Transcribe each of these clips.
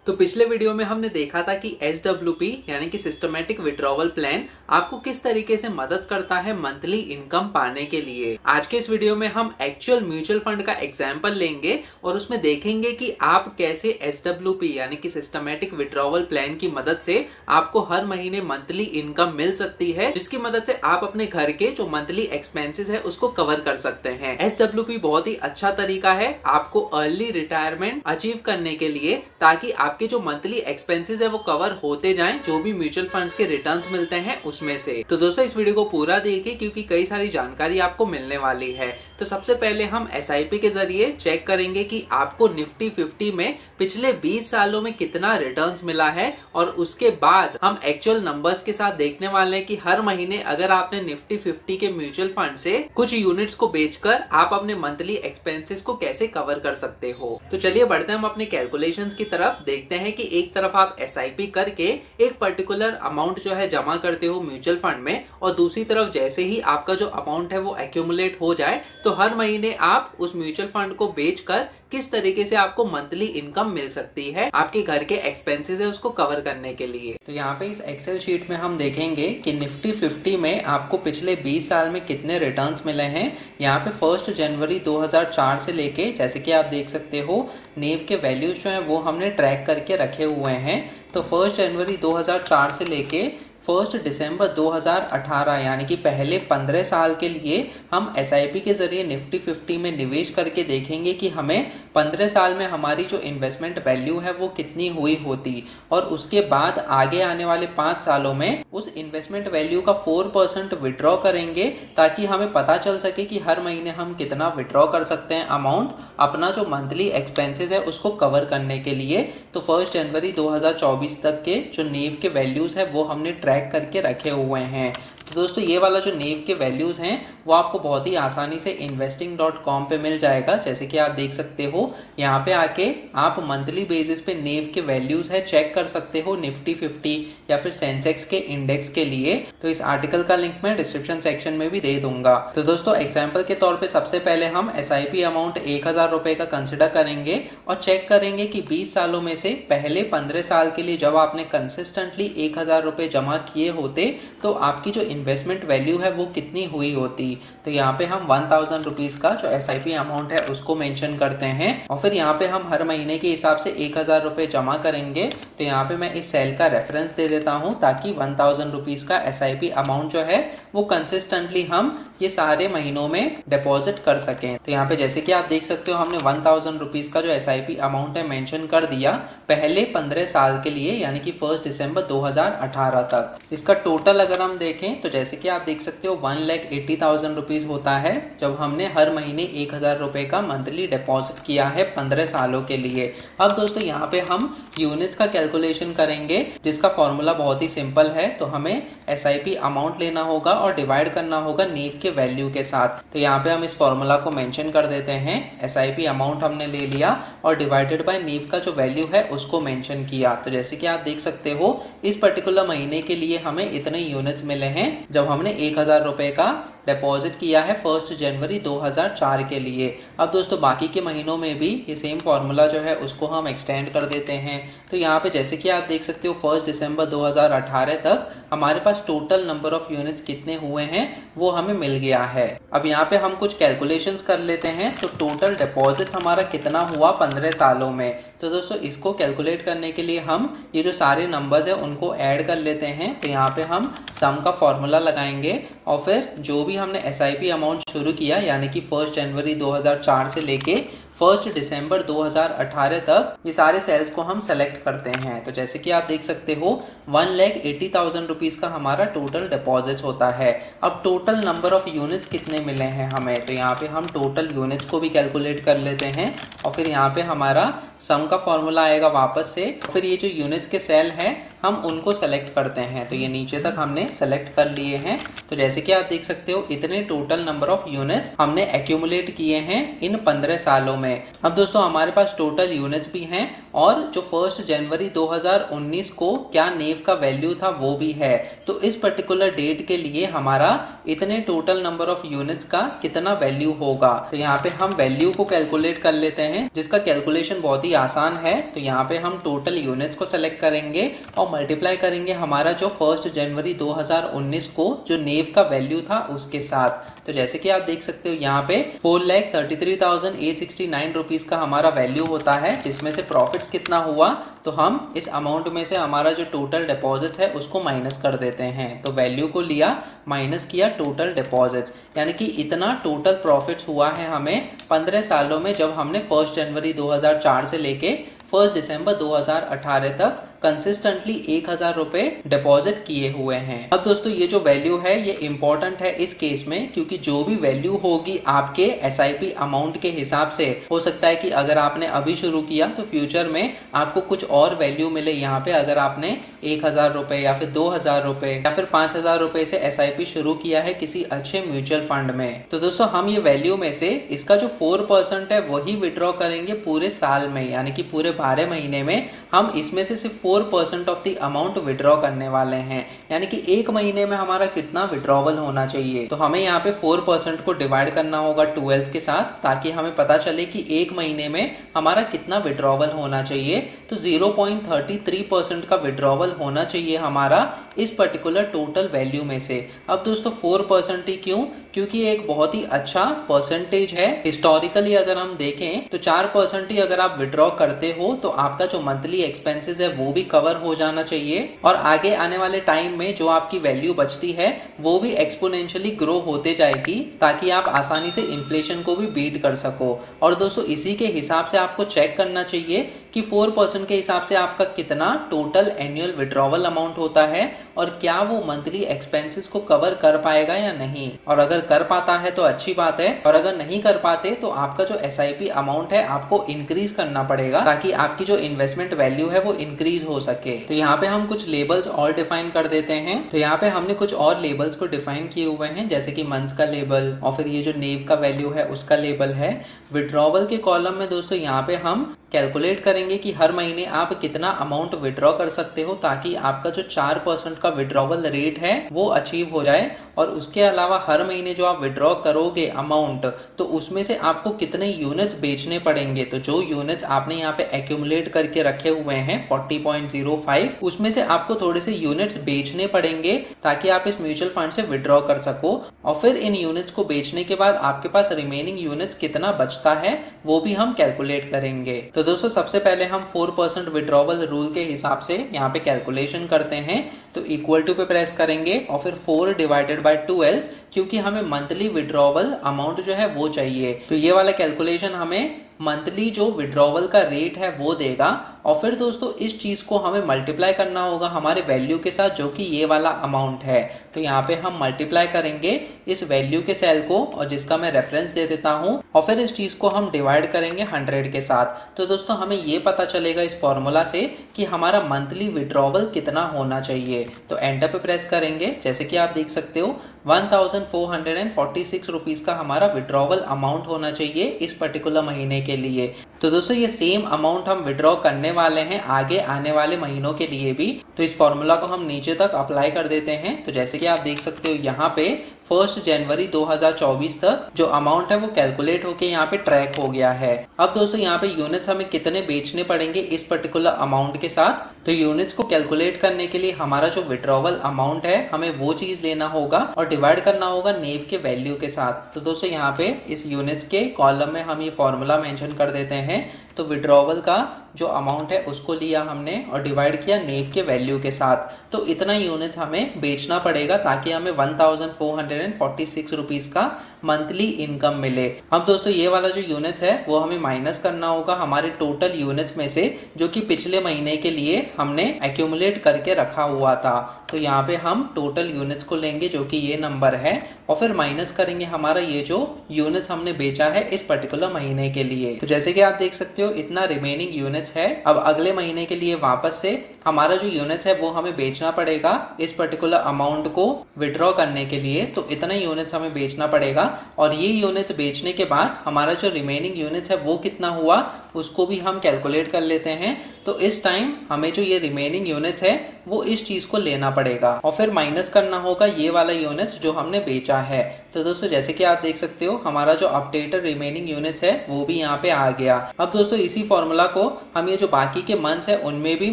तो पिछले वीडियो में हमने देखा था कि SWP यानी कि सिस्टमैटिक विड्रॉवल प्लान आपको किस तरीके से मदद करता है मंथली इनकम पाने के लिए। आज के इस वीडियो में हम एक्चुअल म्यूचुअल फंड का एग्जांपल लेंगे और उसमें देखेंगे कि आप कैसे SWP यानी कि सिस्टमैटिक विड्रॉवल प्लान की मदद से आपको हर महीने मंथली इनकम मिल सकती है, जिसकी मदद से आप अपने घर के जो मंथली एक्सपेंसेस है उसको कवर कर सकते हैं। SWP बहुत ही अच्छा तरीका है आपको अर्ली रिटायरमेंट अचीव करने के लिए, ताकि आपके जो मंथली एक्सपेंसेस है वो कवर होते जाएं जो भी म्यूचुअल फंड्स के रिटर्न्स मिलते हैं उसमें से। तो दोस्तों इस वीडियो को पूरा देखिए क्योंकि कई सारी जानकारी आपको मिलने वाली है। तो सबसे पहले हम SIP के जरिए चेक करेंगे कि आपको निफ्टी 50 में पिछले 20 सालों में कितना रिटर्न्स मिला है, और उसके बाद हम एक्चुअल नंबर्स के साथ देखने वाले हैं कि हर महीने अगर आपने निफ्टी 50 के म्यूचुअल फंड से कुछ यूनिट्स को बेचकर आप अपने मंथली एक्सपेंसेस को कैसे कवर कर सकते हो। तो चलिए बढ़ते हैं हम अपने कैलकुलेशंस की तरफ। देखते हैं कि एक तरफ आप SIP करके एक पर्टिकुलर अमाउंट जो है जमा करते हो म्यूचुअल फंड में, और दूसरी तरफ जैसे ही आपका जो अमाउंट है वो एक्यूमुलेट हो जाए तो हर महीने आप उस म्यूचुअल फंड को बेचकर किस तरीके से आपको मंथली इनकम मिल सकती है आपके घर के एक्सपेंसेस है उसको कवर करने के लिए। तो यहाँ पे इस एक्सेल शीट में हम देखेंगे कि निफ्टी 50 में आपको पिछले 20 साल में कितने रिटर्न्स मिले हैं। यहाँ पे 1 जनवरी 2004 से लेके, जैसे कि आप देख सकते हो, नेव के वैल्यूज जो है वो हमने ट्रैक करके रखे हुए हैं। तो 1 जनवरी 2004 से लेके 1 दिसंबर 2018 यानी कि पहले 15 साल के लिए हम SIP के जरिए निफ्टी 50 में निवेश करके देखेंगे कि हमें 15 साल में हमारी जो इन्वेस्टमेंट वैल्यू है वो कितनी हुई होती, और उसके बाद आगे आने वाले 5 सालों में उस इन्वेस्टमेंट वैल्यू का 4% विड्रॉ करेंगे, ताकि हमें पता चल सके कि हर महीने हम कितना विड्रॉ कर सकते हैं अमाउंट अपना जो मंथली एक्सपेंसेस है उसको कवर करने के लिए। तो 1 जनवरी 2024 तक के जो नेव के वैल्यूज है वो हमने ट्रैक करके रखे हुए हैं। तो दोस्तों ये वाला जो नेव के वैल्यूज हैं वो आपको बहुत ही आसानी से investing.com पे मिल जाएगा। जैसे कि आप देख सकते हो यहाँ पे आके आप मंथली बेसिस पे नेव के वैल्यूज है चेक कर सकते हो निफ्टी 50 या फिर सेंसेक्स के इंडेक्स के लिए। तो इस आर्टिकल का लिंक मैं डिस्क्रिप्शन सेक्शन में भी दे दूंगा। तो दोस्तों एग्जाम्पल के तौर पे सबसे पहले हम SIP अमाउंट 1000 रुपए का कंसिडर करेंगे और चेक करेंगे कि 20 सालों में से पहले 15 साल के लिए जब आपने कंसिस्टेंटली 1000 रुपए जमा किए होते तो आपकी जो इन्वेस्टमेंट वैल्यू है वो कितनी हुई होती। तो यहाँ पे हम 1000 रुपीज का जो SIP अमाउंट है उसको मेंशन करते हैं, और फिर यहाँ पे हम हर महीने के हिसाब से 1000 रुपए जमा करेंगे। तो यहाँ पे मैं इस सेल का रेफरेंस दे देता हूँ ताकि 1000 रुपीज का SIP अमाउंट जो है वो कंसिस्टेंटली हम ये सारे महीनों में डिपॉजिट कर सकें। तो यहाँ पे जैसे कि आप देख सकते हो हमने 1000 रुपीज का जो SIP अमाउंट है मेंशन कर दिया पहले 15 साल के लिए, यानी कि 1 दिसंबर 2018 तक। इसका टोटल अगर हम देखें तो जैसे कि आप देख सकते हो 1,80,000 रुपीज होता है जब हमने हर महीने 1000 रुपए का मंथली डिपॉजिट किया है 15 सालों के लिए। अब दोस्तों यहाँ पे हम यूनिट्स का कैलकुलेशन करेंगे, जिसका फॉर्मूला बहुत ही सिंपल है। तो हमें SIP अमाउंट लेना होगा और डिवाइड करना होगा नीव के वैल्यू के साथ। तो यहाँ पे हम इस फॉर्मूला को मेंशन कर देते हैं। SIP अमाउंट हमने ले लिया और डिवाइडेड बाय नीव का जो वैल्यू है उसको मेंशन किया। तो जैसे कि आप देख सकते हो इस पर्टिकुलर महीने के लिए हमें इतने यूनिट्स मिले हैं जब हमने 1000 रुपए का डिपॉजिट किया है 1 जनवरी 2004 के लिए। अब दोस्तों बाकी के महीनों में भी ये सेम फॉर्मूला जो है उसको हम एक्सटेंड कर देते हैं। तो यहाँ पे जैसे कि आप देख सकते हो 1 दिसंबर 2018 तक हमारे पास टोटल नंबर ऑफ यूनिट्स कितने हुए हैं वो हमें मिल गया है। अब यहाँ पे हम कुछ कैलकुलेशंस कर लेते हैं। तो टोटल डिपॉजिट हमारा कितना हुआ 15 सालों में। तो दोस्तों इसको कैलकुलेट करने के लिए हम ये जो सारे नंबर्स है उनको ऐड कर लेते हैं। तो यहाँ पे हम सम का फॉर्मूला लगाएंगे और फिर जो भी हमने SIP अमाउंट शुरू किया यानी कि 1 जनवरी 2004 से लेके 1 दिसंबर 2018 तक ये सारे सेल्स को हम सेलेक्ट करते हैं। तो जैसे कि आप देख सकते हो 1,80,000 रुपीज का हमारा टोटल डिपॉजिट होता है। अब टोटल नंबर ऑफ यूनिट्स कितने मिले हैं हमें, तो यहाँ पे हम टोटल यूनिट्स को भी कैलकुलेट कर लेते हैं और फिर यहाँ पे हमारा सम का फॉर्मूला आएगा वापस से। फिर ये जो यूनिट्स के सेल हैं हम उनको सेलेक्ट करते हैं। तो ये नीचे तक हमने सेलेक्ट कर लिए हैं। तो जैसे कि आप देख सकते हो इतने टोटल नंबर ऑफ यूनिट्स हमने एक्यूमुलेट किए हैं इन 15 सालों में। अब दोस्तों हमारे पास टोटल यूनिट्स भी हैं और जो 1 जनवरी 2019 को क्या नेव का वैल्यू था वो भी है। तो इस पर्टिकुलर डेट के लिए हमारा इतने टोटल नंबर ऑफ यूनिट्स का कितना वैल्यू होगा। तो यहाँ पे हम वैल्यू को कैलकुलेट कर लेते हैं, जिसका कैलकुलेशन बहुत ही आसान है। तो यहाँ पे हम टोटल यूनिट्स को सेलेक्ट करेंगे और मल्टीप्लाई करेंगे हमारा जो 1 जनवरी 2019 को जो नेव का वैल्यू था उसके साथ। तो जैसे कि आप देख सकते हो यहाँ पे 4,33,869 रुपीज का हमारा वैल्यू होता है, जिसमें से प्रॉफिट्स कितना हुआ तो हम इस अमाउंट में से हमारा जो टोटल डिपॉजिट्स है उसको माइनस कर देते हैं। तो वैल्यू को लिया, माइनस किया टोटल डिपॉजिट्स, यानी कि इतना टोटल प्रॉफिट्स हुआ है हमें 15 सालों में, जब हमने 1 जनवरी 2004 से लेके 1 दिसंबर 2018 तक कंसिस्टेंटली 1,000 रुपए डिपॉजिट किए हुए हैं। अब दोस्तों ये जो वैल्यू है ये इंपॉर्टेंट है इस केस में, क्योंकि जो भी वैल्यू होगी आपके SIP अमाउंट के हिसाब से, हो सकता है कि अगर आपने अभी शुरू किया तो फ्यूचर में आपको कुछ और वैल्यू मिले। यहाँ पे अगर आपने 1,000 रुपए या फिर 2,000 रुपए या फिर 5,000 रुपए से SIP शुरू किया है किसी अच्छे म्यूचुअल फंड में, तो दोस्तों हम ये वैल्यू में से इसका जो 4% है वही विड्रॉ करेंगे पूरे साल में, यानी कि पूरे 12 महीने में हम इसमें से सिर्फ 4% ऑफ द अमाउंट विड्रॉ करने वाले हैं। यानी कि एक महीने में हमारा कितना विड्रॉवल होना चाहिए, तो हमें यहाँ पे 4% को डिवाइड करना होगा 12 के साथ, ताकि हमें पता चले कि एक महीने में हमारा कितना विड्रॉवल होना चाहिए। तो 0.33% का विड्रॉवल होना चाहिए हमारा इस पर्टिकुलर टोटल वैल्यू में से। अब दोस्तों 4% ही क्यों? क्योंकि एक बहुत ही अच्छा परसेंटेज है। हिस्टोरिकली अगर हम देखें तो 4% ही अगर आप विड्रॉ करते हो तो आपका जो मंथली एक्सपेंसेस है वो भी कवर हो जाना चाहिए, और आगे आने वाले टाइम में जो आपकी वैल्यू बचती है वो भी एक्सपोनेंशियली ग्रो होते जाएगी, ताकि आप आसानी से इन्फ्लेशन को भी बीट कर सको। और दोस्तों इसी के हिसाब से आपको चेक करना चाहिए कि 4% के हिसाब से आपका कितना टोटल एनुअल विड्रॉवल अमाउंट होता है और क्या वो मंथली एक्सपेंसेस को कवर कर पाएगा या नहीं। और अगर कर पाता है तो अच्छी बात है, और अगर नहीं कर पाते तो आपका जो SIP अमाउंट है आपको इंक्रीज करना पड़ेगा, ताकि आपकी जो इन्वेस्टमेंट वैल्यू है वो इंक्रीज हो सके। तो यहाँ पे हम कुछ लेबल्स और डिफाइन कर देते हैं। तो यहाँ पे हमने कुछ और लेबल्स को डिफाइन किए हुए हैं, जैसे कि मंथ्स का लेबल और फिर ये जो नेव का वैल्यू है उसका लेबल है। विड्रॉवल के कॉलम में दोस्तों यहाँ पे हम कैलकुलेट करेंगे कि हर महीने आप कितना अमाउंट विड्रॉ कर सकते हो, ताकि आपका जो 4% का विड्रॉवल रेट है वो अचीव हो जाए। और उसके अलावा हर महीने जो आप विड्रॉ करोगे अमाउंट, तो उसमें से आपको कितने यूनिट्स बेचने पड़ेंगे। तो जो यूनिट्स आपने यहाँ पे एक्यूमुलेट करके रखे हुए हैं 40.05, उसमें से आपको थोड़े से यूनिट्स बेचने पड़ेंगे, ताकि आप इस म्यूचुअल फंड से विड्रॉ कर सको। और फिर इन यूनिट्स को बेचने के बाद आपके पास रिमेनिंग यूनिट्स कितना बचता है वो भी हम कैलकुलेट करेंगे। तो दोस्तों सबसे पहले हम 4% विड्रॉवल रूल के हिसाब से यहाँ पे कैलकुलेशन करते हैं। तो इक्वल टू पे प्रेस करेंगे और फिर 4 डिवाइडेड बाय 12, क्योंकि हमें मंथली विड्रॉवल अमाउंट जो है वो चाहिए। तो ये वाला कैलकुलेशन हमें मंथली जो विड्रॉवल का रेट है वो देगा, और फिर दोस्तों इस चीज को हमें मल्टीप्लाई करना होगा हमारे वैल्यू के साथ, जो कि ये वाला अमाउंट है। तो यहाँ पे हम मल्टीप्लाई करेंगे इस वैल्यू के सेल को, और जिसका मैं रेफरेंस दे देता हूँ, और फिर इस चीज को हम डिवाइड करेंगे 100 के साथ। तो दोस्तों हमें ये पता चलेगा इस फॉर्मूला से कि हमारा मंथली विड्रॉवल कितना होना चाहिए। तो एंटर पे प्रेस करेंगे, जैसे कि आप देख सकते हो 1,446 रुपीज का हमारा विड्रॉवल अमाउंट होना चाहिए इस पर्टिकुलर महीने के लिए। तो दोस्तों ये सेम अमाउंट हम विड्रॉ करने वाले हैं आगे आने वाले महीनों के लिए भी। तो इस फॉर्मूला को हम नीचे तक अप्लाई कर देते हैं। तो जैसे कि आप देख सकते हो यहाँ पे 1 जनवरी 2024 तक जो अमाउंट है वो कैलकुलेट होके यहाँ पे ट्रैक हो गया है। अब दोस्तों यहाँ पे यूनिट्स हमें कितने बेचने पड़ेंगे इस पर्टिकुलर अमाउंट के साथ। तो यूनिट्स को कैलकुलेट करने के लिए हमारा जो विड्रॉवल अमाउंट है हमें वो चीज लेना होगा और डिवाइड करना होगा नेव के वैल्यू के साथ। तो दोस्तों यहाँ पे इस यूनिट्स के कॉलम में हम ये फॉर्मूला मेंशन कर देते हैं। तो विड्रॉवल का जो अमाउंट है उसको लिया हमने और डिवाइड किया नेव के वैल्यू के साथ। तो इतना यूनिट्स हमें बेचना पड़ेगा ताकि हमें 1,446 रुपीज का मंथली इनकम मिले। अब दोस्तों ये वाला जो यूनिट्स है वो हमें माइनस करना होगा हमारे टोटल यूनिट्स में से, जो कि पिछले महीने के लिए हमने एक्यूमुलेट करके रखा हुआ था। तो यहाँ पे हम टोटल यूनिट्स को लेंगे जो कि ये नंबर है, और फिर माइनस करेंगे हमारा ये जो यूनिट्स हमने बेचा है इस पर्टिकुलर महीने के लिए। तो जैसे कि आप देख सकते हो इतना रिमेनिंग यूनिट्स यूनिट्स है, अब अगले महीने के लिए वापस से हमारा जो यूनिट्स है वो हमें बेचना पड़ेगा इस पर्टिकुलर अमाउंट को विड्रॉ करने के लिए। तो इतना यूनिट्स हमें बेचना पड़ेगा और ये यूनिट्स बेचने के बाद हमारा जो रिमेनिंग यूनिट्स है वो कितना हुआ उसको भी हम कैलकुलेट कर लेते हैं। तो इस टाइम हमें जो ये रिमेनिंग यूनिट्स है वो इस चीज को लेना पड़ेगा और फिर माइनस करना होगा ये वाला यूनिट्स जो हमने बेचा है। तो दोस्तों जैसे कि आप देख सकते हो हमारा जो अपडेटेड रिमेनिंग यूनिट्स है वो भी यहाँ पे आ गया। अब दोस्तों इसी फॉर्मूला को हम ये जो बाकी के मंथ्स है उनमें भी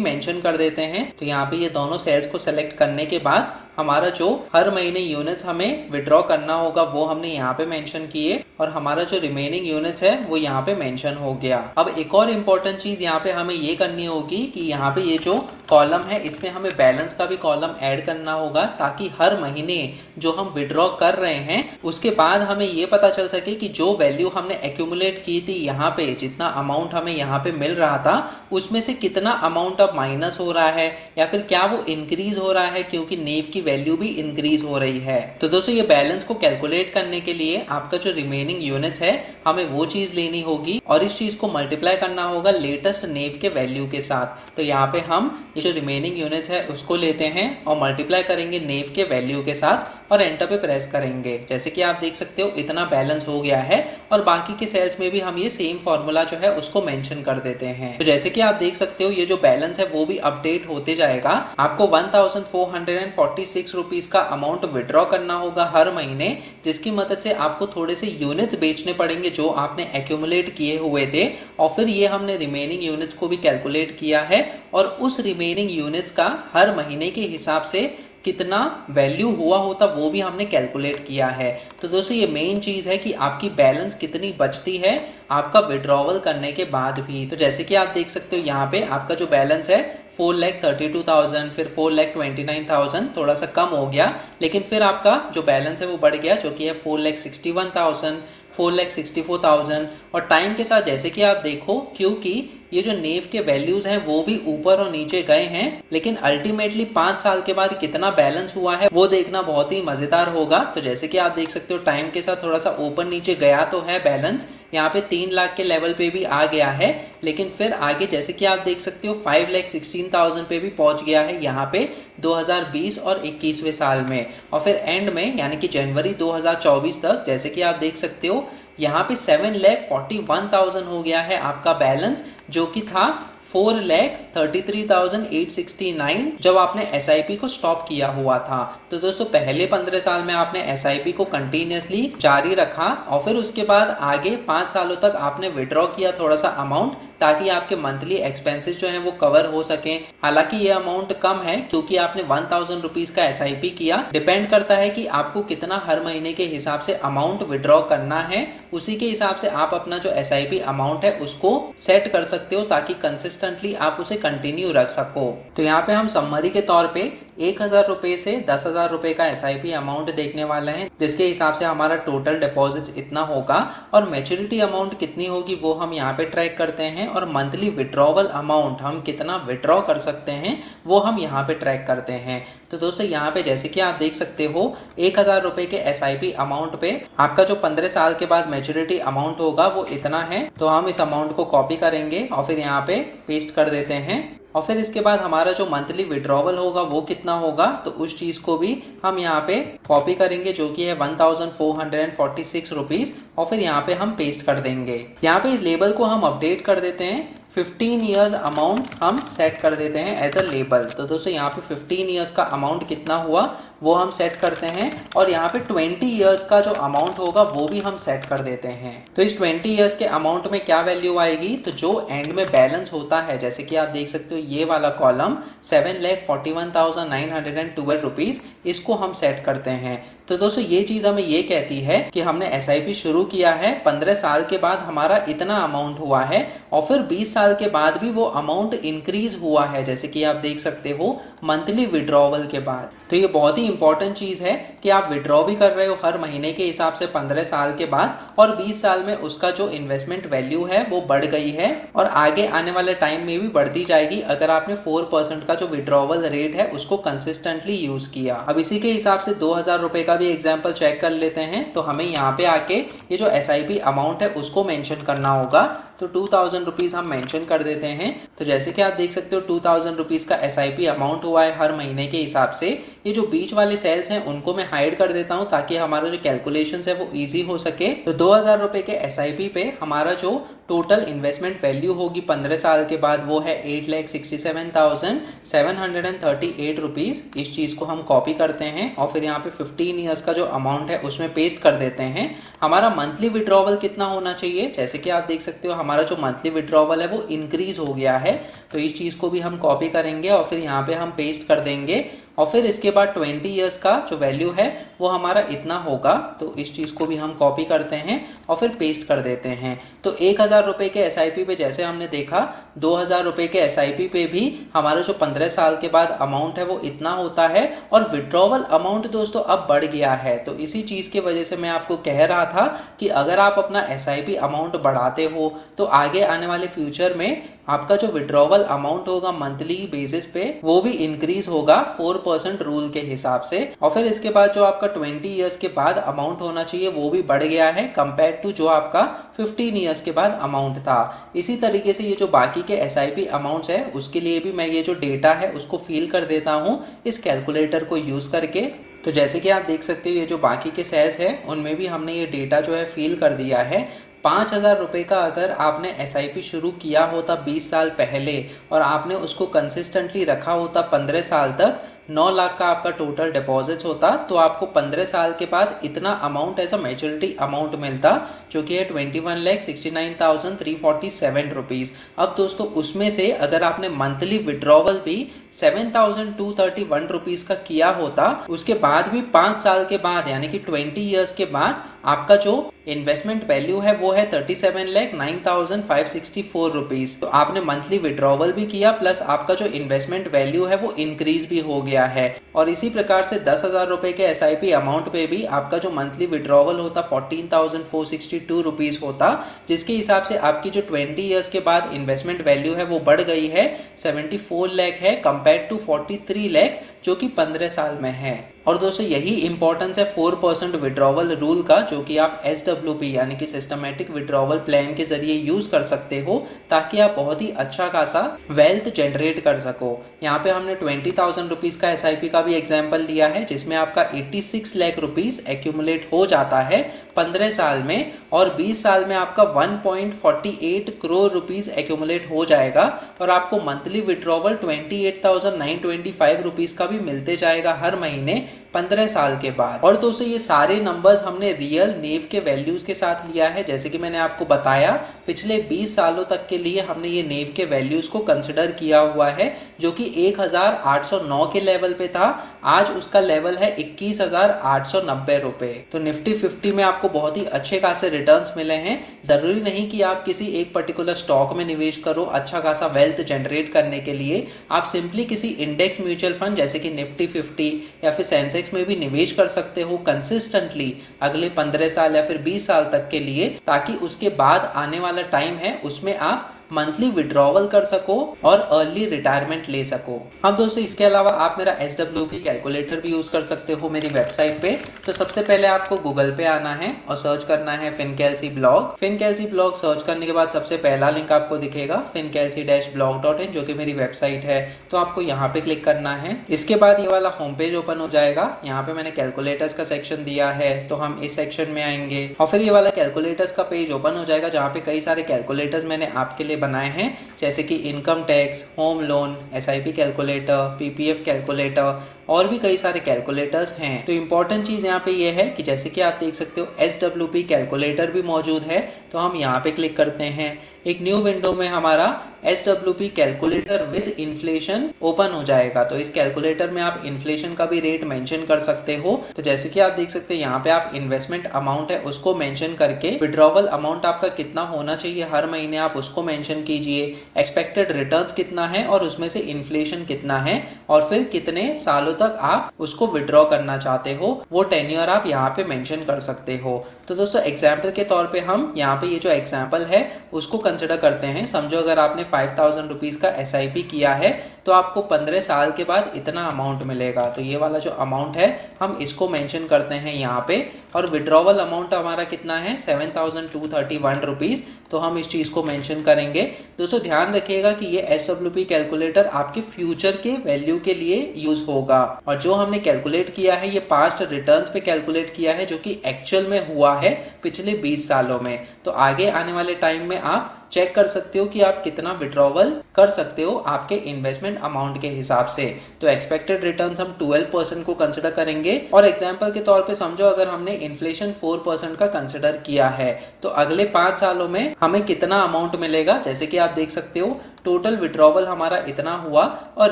मेंशन कर देते हैं। तो यहाँ पे ये दोनों सेल्स को सेलेक्ट करने के बाद हमारा जो हर महीने यूनिट्स हमें विड्रॉ करना होगा वो हमने यहाँ पे मेंशन किए और हमारा जो रिमेनिंग यूनिट्स है वो यहाँ पे मेंशन हो गया। अब एक और इम्पोर्टेंट चीज यहाँ पे हमें ये करनी होगी कि यहाँ पे ये जो कॉलम है इसमें हमें बैलेंस का भी कॉलम ऐड करना होगा ताकि हर महीने जो हम विड्रॉ कर रहे हैं उसके बाद हमें ये पता चल सके कि जो वैल्यू हमने एक्यूमुलेट की थी यहाँ पे जितना अमाउंट हमें यहाँ पे मिल रहा था उसमें से कितना अमाउंट अब माइनस हो रहा है या फिर क्या वो इंक्रीज हो रहा है क्योंकि नेव की वैल्यू भी इंक्रीज हो रही है। तो दोस्तों ये बैलेंस को कैलकुलेट करने के लिए आपका जो रिमेनिंग यूनिट्स है हमें वो चीज लेनी होगी और इस चीज को मल्टीप्लाई करना होगा लेटेस्ट नेव के वैल्यू के साथ। तो यहाँ पे हम ये जो रिमेनिंग यूनिट्स है उसको लेते हैं और मल्टीप्लाई करेंगे नेव के वैल्यू के साथ और एंटर पे प्रेस करेंगे। जैसे कि आप देख सकते हो इतना बैलेंस हो गया है और बाकी के सेल्स में भी हम ये सेम फॉर्मूला जो है उसको मेंशन कर देते हैं। तो जैसे कि आप देख सकते हो ये जो बैलेंस है वो भी अपडेट होते जाएगा। आपको 1446 रुपीज का अमाउंट विड्रॉ करना होगा हर महीने, जिसकी मदद से आपको थोड़े से यूनिट्स बेचने पड़ेंगे जो आपने एक्यूमुलेट किए हुए थे और फिर ये हमने रिमेनिंग यूनिट्स को भी कैलकुलेट किया है और उस रिमेनिंग यूनिट्स का हर महीने के हिसाब से कितना वैल्यू हुआ होता वो भी हमने कैलकुलेट किया है। तो दोस्तों ये मेन चीज है कि आपकी बैलेंस कितनी बचती है आपका विड्रॉवल करने के बाद भी। तो जैसे कि आप देख सकते हो यहाँ पे आपका जो बैलेंस है 4,32,000 फिर 4,29,000 थोड़ा सा कम हो गया, लेकिन फिर आपका जो बैलेंस है वो बढ़ गया जो कि है 4,61,000 4,64,000 और टाइम के साथ जैसे कि आप देखो क्योंकि ये जो नेव के वैल्यूज हैं वो भी ऊपर और नीचे गए हैं, लेकिन अल्टीमेटली 5 साल के बाद कितना बैलेंस हुआ है वो देखना बहुत ही मजेदार होगा। तो जैसे कि आप देख सकते हो टाइम के साथ थोड़ा सा ऊपर नीचे गया तो है बैलेंस, यहाँ पे 3 लाख के लेवल पे भी आ गया है, लेकिन फिर आगे जैसे कि आप देख सकते हो 5,16,000 पे भी पहुंच गया है यहाँ पे 2020 और 21वें साल में। और फिर एंड में यानी कि जनवरी 2024 तक जैसे कि आप देख सकते हो यहाँ पे 7,41,000 हो गया है आपका बैलेंस, जो कि था 4,33,869 जब आपने SIP को स्टॉप किया हुआ था। तो दोस्तों पहले 15 साल में आपने SIP को कंटिन्यूसली जारी रखा और फिर उसके बाद आगे 5 सालों तक आपने विड्रॉ किया थोड़ा सा अमाउंट ताकि आपके मंथली एक्सपेंसेस जो हैं वो कवर हो सके। हालांकि ये अमाउंट कम है क्योंकि आपने 1,000 रुपीज का SIP किया। डिपेंड करता है कि आपको कितना हर महीने के हिसाब से अमाउंट विड्रॉ करना है, उसी के हिसाब से आप अपना जो SIP अमाउंट है उसको सेट कर सकते हो ताकि कंसिस्टेंटली आप उसे कंटिन्यू रख सको। तो यहाँ पे हम समरी के तौर पे 1,000 रुपए से 10,000 रुपए का SIP अमाउंट देखने वाले हैं, जिसके हिसाब से हमारा टोटल डिपॉजिट इतना होगा और मैच्योरिटी अमाउंट कितनी होगी वो हम यहाँ पे ट्रैक करते हैं और मंथली विड्रॉवल अमाउंट हम कितना विड्रॉ कर सकते हैं वो हम यहाँ पे ट्रैक करते हैं। तो दोस्तों यहाँ पे जैसे कि आप देख सकते हो 1,000 रुपए के SIP अमाउंट पे आपका जो 15 साल के बाद मैच्योरिटी अमाउंट होगा वो इतना है। तो हम इस अमाउंट को कॉपी करेंगे और फिर यहाँ पे पेस्ट कर देते हैं और फिर इसके बाद हमारा जो मंथली विड्रॉवल होगा वो कितना होगा तो उस चीज को भी हम यहाँ पे कॉपी करेंगे जो कि है 1,446 रुपीज और फिर यहाँ पे हम पेस्ट कर देंगे। यहाँ पे इस लेबल को हम अपडेट कर देते हैं, 15 ईयर्स अमाउंट हम सेट कर देते हैं एज अ लेबल। तो दोस्तों यहाँ पे 15 ईयर्स का अमाउंट कितना हुआ वो हम सेट करते हैं और यहाँ पे 20 ईयर्स का जो अमाउंट होगा वो भी हम सेट कर देते हैं। तो इस 20 ईयर्स के अमाउंट में क्या वैल्यू आएगी तो जो एंड में बैलेंस होता है जैसे कि आप देख सकते हो ये वाला कॉलम 7,41,912 रुपीज, इसको हम सेट करते हैं। तो दोस्तों ये चीज हमें ये कहती है कि हमने SIP शुरू किया है, 15 साल के बाद हमारा इतना अमाउंट हुआ है और फिर 20 साल के बाद भी वो अमाउंट इंक्रीज हुआ है जैसे कि आप देख सकते हो मंथली विड्रॉवल के बाद। तो ये बहुत ही इंपॉर्टेंट चीज है कि आप विड्रॉ भी कर रहे हो हर महीने के हिसाब से 15 साल के बाद और 20 साल में उसका जो इन्वेस्टमेंट वैल्यू है वो बढ़ गई है और आगे आने वाले टाइम में भी बढ़ती जाएगी अगर आपने 4% का जो विड्रॉवल रेट है उसको कंसिस्टेंटली यूज किया। अब इसी के हिसाब से 2,000 रुपए का भी एग्जाम्पल चेक कर लेते हैं। तो हमें यहाँ पे आके ये जो SIP अमाउंट है उसको मेंशन करना होगा। तो तो 2000 रुपीज हम मेंशन कर देते हैं। तो जैसे कि आप देख सकते हो 2000 रुपीज का SIP अमाउंट हुआ है हर महीने के हिसाब से। ये जो बीच वाले सेल्स हैं उनको मैं हाइड कर देता हूं ताकि हमारा जो कैलकुलेशंस है वो इजी हो सके। तो 2000 रुपए के SIP पे हमारा जो टोटल इन्वेस्टमेंट वैल्यू होगी 15 साल के बाद वो है 8,67,738 रुपीज। इस चीज को हम कॉपी करते हैं और फिर यहाँ पे 15 ईयर्स का जो अमाउंट है उसमें पेस्ट कर देते हैं। हमारा मंथली विड्रॉवल कितना होना चाहिए, जैसे कि आप देख सकते हो हमारा जो मंथली विड्रॉवल है वो इंक्रीज हो गया है। तो इस चीज को भी हम कॉपी करेंगे और फिर यहाँ पे हम पेस्ट कर देंगे और फिर इसके बाद 20 ईयर्स का जो वैल्यू है वो हमारा इतना होगा। तो इस चीज को भी हम कॉपी करते हैं और फिर पेस्ट कर देते हैं। तो 1000 रुपए के SIP पे जैसे हमने देखा 2000 रुपए के SIP पे भी हमारा जो 15 साल के बाद अमाउंट है वो इतना होता है और विड्रॉवल अमाउंट दोस्तों अब बढ़ गया है। तो इसी चीज की वजह से मैं आपको कह रहा था कि अगर आप अपना SIP अमाउंट बढ़ाते हो तो आगे आने वाले फ्यूचर में आपका जो विड्रॉवल अमाउंट होगा मंथली बेसिस पे वो भी इंक्रीज होगा 4% रूल के हिसाब से। और फिर इसके बाद जो आपका 20 ईयर्स के बाद अमाउंट होना चाहिए वो भी बढ़ गया है कंपेयर टू जो आपका 15 ईयर्स के बाद अमाउंट था। इसी तरीके से ये जो बाकी के SIP अमाउंट्स है उसके लिए भी मैं ये जो डेटा है उसको फिल कर देता हूँ इस कैलकुलेटर को यूज करके। तो जैसे कि आप देख सकते हो ये जो बाकी के सेल्स है उनमें भी हमने ये डेटा जो है फिल कर दिया है। 5000 रुपए का अगर आपने SIP शुरू किया होता 20 साल पहले और आपने उसको कंसिस्टेंटली रखा होता 15 साल तक, 9 लाख का आपका टोटल डिपॉजिट्स होता, तो आपको 15 साल के बाद इतना amount as a maturity amount मिलता जो कि है 21,69,347 रुपीज। अब दोस्तों उसमें से अगर आपने मंथली विड्रॉवल भी 7,231 रुपीज का किया होता, उसके बाद भी 5 साल के बाद यानी कि 20 ईयर्स के बाद आपका जो इन्वेस्टमेंट वैल्यू है वो है 37,09,564 रुपीज। तो आपने मंथली विड्रॉवल भी किया प्लस आपका जो इन्वेस्टमेंट वैल्यू है वो इंक्रीज भी हो गया है। और इसी प्रकार से 10,000 रुपए के SIP अमाउंट पे भी आपका जो मंथली विड्रॉवल होता 14,462 रुपीज होता, जिसके हिसाब से आपकी जो 20 ईयर्स के बाद इन्वेस्टमेंट वैल्यू है वो बढ़ गई है 74 लाख है कंपेयर टू 43 लाख जो कि 15 साल में है। और दोस्तों यही इंपॉर्टेंस है 4% विड्रॉवल रूल का जो कि आप SWP यानी कि सिस्टमैटिक विड्रॉवल प्लान के जरिए यूज कर सकते हो ताकि आप बहुत ही अच्छा खासा वेल्थ जनरेट कर सको। यहाँ पे हमने 20,000 रुपीज का SIP का भी एग्जाम्पल लिया है जिसमें आपका 86 लाख रुपीज एक्यूमुलेट हो जाता है 15 साल में और 20 साल में आपका 1.48 करोड़ रुपीज एक्यूमुलेट हो जाएगा और आपको मंथली विड्रॉवल 28,925 रुपीज का भी मिलते जाएगा हर महीने 15 साल के बाद। और दोस्तों ये सारे नंबर्स हमने रियल नेव के वैल्यूज के साथ लिया है। जैसे कि मैंने आपको बताया पिछले 20 सालों तक के लिए हमने ये नेव के वैल्यूज को कंसिडर किया हुआ है जो कि 1809 के लेवल पे था, आज उसका लेवल है 21,890 रुपए। तो निफ्टी 50 में आपको बहुत ही अच्छे खासे रिटर्न्स मिले हैं। जरूरी नहीं कि आप किसी एक पर्टिकुलर स्टॉक में निवेश करो अच्छा खासा वेल्थ जनरेट करने के लिए, आप सिंपली किसी इंडेक्स म्यूचुअल फंड जैसे कि निफ्टी 50 या फिर सेंसेक्स में भी निवेश कर सकते हो कंसिस्टेंटली अगले 15 साल या फिर 20 साल तक के लिए, ताकि उसके बाद आने वाला टाइम है उसमें आप मंथली विड्रॉवल कर सको और अर्ली रिटायरमेंट ले सको। अब दोस्तों इसके अलावा आप मेरा SWP कैलकुलेटर भी यूज कर सकते हो मेरी वेबसाइट पे। तो सबसे पहले आपको गूगल पे आना है और सर्च करना है फिनकेल्सी ब्लॉग। फिनकेल्सी ब्लॉग सर्च करने के बाद सबसे पहला लिंक आपको दिखेगा fincalcy-blog.in जो कि मेरी वेबसाइट है। तो आपको यहाँ पे क्लिक करना है। इसके बाद ये वाला होम पेज ओपन हो जाएगा। यहाँ पे मैंने कैलकुलेटर्स का सेक्शन दिया है तो हम इस सेक्शन में आएंगे और फिर ये वाला कैलकुलेटर्स का पेज ओपन हो जाएगा जहाँ पे कई सारे कैलकुलेटर्स मैंने आपके लिए बनाए हैं जैसे कि income tax, home loan, SIP calculator, PPF calculator और भी कई सारे कैलकुलेटर्स हैं। तो इंपॉर्टेंट चीज यहाँ पे ये है कि जैसे कि आप देख सकते हो SWP कैलकुलेटर भी मौजूद है। तो हम यहाँ पे क्लिक करते हैं, एक न्यू विंडो में हमारा SWP calculator with inflation open हो जाएगा। तो इस कैलकुलेटर में आप इन्फ्लेशन का भी रेट मेंशन कर सकते हो। तो जैसे कि आप देख सकते हैं यहाँ पे आप इन्वेस्टमेंट अमाउंट है उसको मेंशन करके विड्रॉवल अमाउंट आपका कितना होना चाहिए हर महीने आप उसको मेंशन कीजिए, एक्सपेक्टेड रिटर्न्स कितना है और उसमें से इन्फ्लेशन कितना है और फिर कितने सालों तक आप उसको विड्रॉ करना चाहते हो वो टेन्योर आप यहाँ पे मेंशन कर सकते हो। तो दोस्तों एग्जाम्पल के तौर पे हम यहाँ पे ये जो एग्जाम्पल है उसको कंसिडर करते हैं। समझो अगर आपने 5,000 रुपीज का SIP किया है तो आपको 15 साल के बाद इतना अमाउंट मिलेगा। तो ये वाला जो अमाउंट है हम इसको मेंशन करते हैं यहाँ पे। और विड्रॉवल अमाउंट हमारा कितना है 7231 रुपीज़, तो हम इस चीज़ को मेंशन करेंगे। दोस्तों ध्यान रखिएगा कि ये SWP कैलकुलेटर आपके फ्यूचर के वैल्यू के लिए यूज होगा, और जो हमने कैलकुलेट किया है ये पास्ट रिटर्न्स पे कैलकुलेट किया है जो कि एक्चुअल में हुआ है पिछले 20 सालों में। तो आगे आने वाले टाइम में आप चेक कर सकते हो कि आप कितना विड्रॉवल कर सकते हो आपके इन्वेस्टमेंट अमाउंट के हिसाब से। तो एक्सपेक्टेड रिटर्न्स हम 12% को कंसिडर करेंगे, और एग्जांपल के तौर पे समझो अगर हमने इन्फ्लेशन 4% का कंसिडर किया है तो अगले 5 सालों में हमें कितना अमाउंट मिलेगा। जैसे कि आप देख सकते हो टोटल विड्रॉवल हमारा इतना हुआ और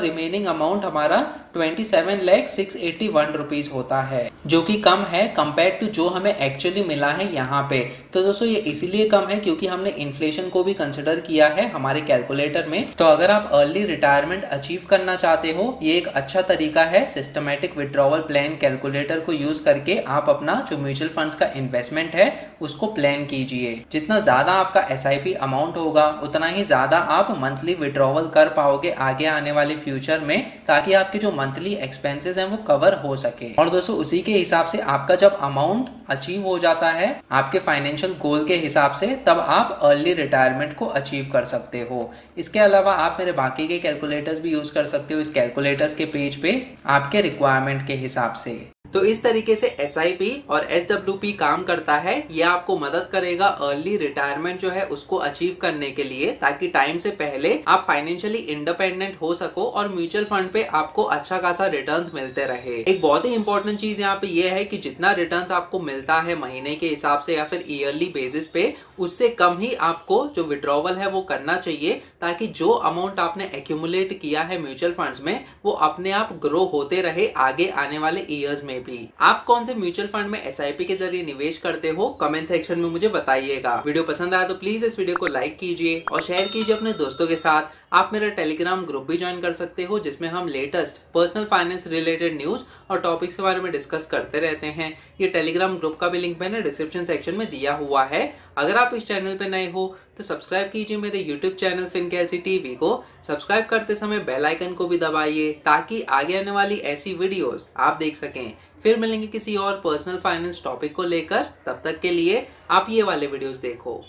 रिमेनिंग अमाउंट हमारा 27,681 रुपीज होता है, जो कि कम है कंपेयर टू जो हमें एक्चुअली मिला है यहाँ पे। तो दोस्तों ये इसीलिए कम है क्योंकि हमने इन्फ्लेशन को भी कंसिडर किया है हमारे कैलकुलेटर में। तो अगर आप अर्ली रिटायरमेंट अचीव करना चाहते हो, ये एक अच्छा तरीका है सिस्टमैटिक विड्रॉवल प्लान कैलकुलेटर को यूज करके आप अपना जो म्यूचुअल फंड्स का इन्वेस्टमेंट है उसको प्लान कीजिए। जितना ज्यादा आपका SIP अमाउंट होगा उतना ही ज्यादा आप मंथली विड्रॉवल कर पाओगे आगे आने वाले फ्यूचर में, ताकि आपके जो मंथली एक्सपेंसेस हैं वो कवर हो सके। और दोस्तों उसी के हिसाब से आपका जब अमाउंट अचीव हो जाता है आपके फाइनेंशियल गोल के हिसाब से, तब आप अर्ली रिटायरमेंट को अचीव कर सकते हो। इसके अलावा आप मेरे बाकी के कैलकुलेटर्स भी यूज कर सकते हो इस कैलकुलेटर्स के पेज पे आपके रिक्वायरमेंट के हिसाब से। तो इस तरीके से SIP और SWP काम करता है। ये आपको मदद करेगा अर्ली रिटायरमेंट जो है उसको अचीव करने के लिए, ताकि टाइम से पहले आप फाइनेंशियली इंडिपेंडेंट हो सको और म्यूचुअल फंड पे आपको अच्छा खासा रिटर्न्स मिलते रहे। एक बहुत ही इंपॉर्टेंट चीज यहाँ पे ये है कि जितना रिटर्न्स आपको मिलता है महीने के हिसाब से या फिर ईयरली बेसिस पे, उससे कम ही आपको जो विड्रॉवल है वो करना चाहिए, ताकि जो अमाउंट आपने एक्यूमुलेट किया है म्यूचुअल फंड्स में वो अपने आप ग्रो होते रहे आगे आने वाले ईयर्स में भी। आप कौन से म्यूचुअल फंड में SIP के जरिए निवेश करते हो कमेंट सेक्शन में मुझे बताइएगा। वीडियो पसंद आया तो प्लीज इस वीडियो को लाइक कीजिए और शेयर कीजिए अपने दोस्तों के साथ। आप मेरा टेलीग्राम ग्रुप भी ज्वाइन कर सकते हो जिसमें हम latest personal finance related news और टॉपिक्स के बारे में डिस्कस करते रहते हैं। ये टेलीग्राम ग्रुप का भी लिंक मैंने डिस्क्रिप्शन सेक्शन में दिया हुआ है। अगर आप इस चैनल पे नए हो तो सब्सक्राइब कीजिए मेरे यूट्यूब चैनल फिनकैलसी टीवी को। सब्सक्राइब करते समय बेल आइकन को भी दबाइए ताकि आगे आने वाली ऐसी वीडियोस आप देख सकें। फिर मिलेंगे किसी और पर्सनल फाइनेंस टॉपिक को लेकर, तब तक के लिए आप ये वाले वीडियोस देखो।